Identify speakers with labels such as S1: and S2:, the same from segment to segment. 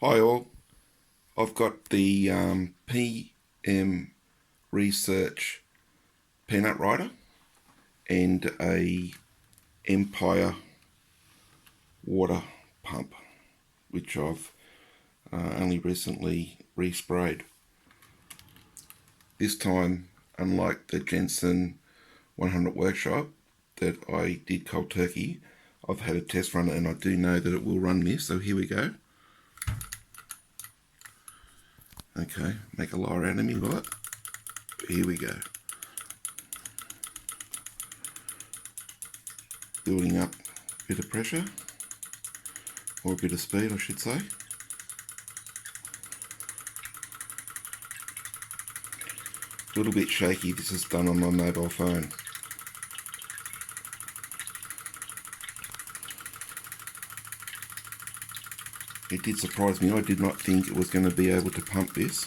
S1: Hi all, I've got the PM Research peanut rider and a Empire water pump, which I've only recently resprayed. This time, unlike the Jensen 100 workshop that I did cold turkey, I've had a test run and I do know that it will run this, so here we go. Okay, make a liar out of me, right? Here we go. Building up a bit of pressure, or a bit of speed I should say. A little bit shaky, this is done on my mobile phone. It did surprise me, I did not think it was going to be able to pump this.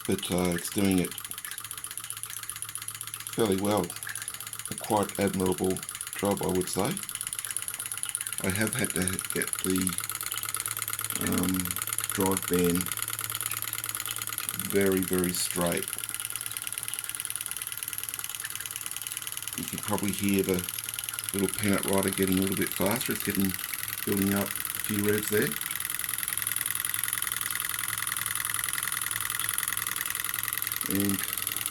S1: But it's doing it fairly well. A quite admirable job, I would say. I have had to get the drive band very straight. You can probably hear the little peanut rider getting a little bit faster. It's building up a few revs there. And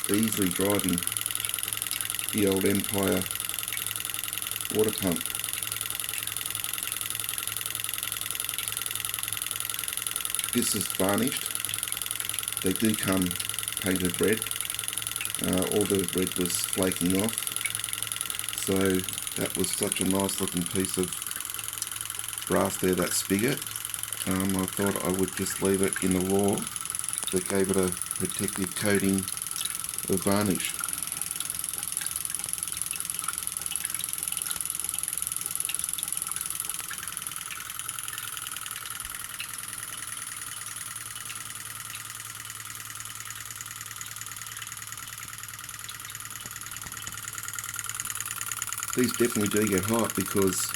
S1: easily driving the old Empire water pump. This is varnished. They do come painted red. All the red was flaking off. So that was such a nice looking piece of brass there, that spigot. I thought I would just leave it in the raw, but gave it a protective coating of varnish. These definitely do get hot because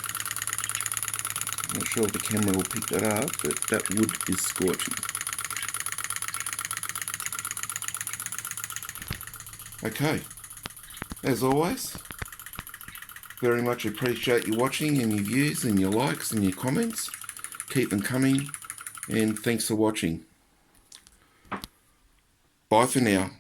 S1: I'm not sure if the camera will pick that up, but that wood is scorching. Okay, as always, very much appreciate your watching and your views and your likes and your comments. Keep them coming, and thanks for watching. Bye for now.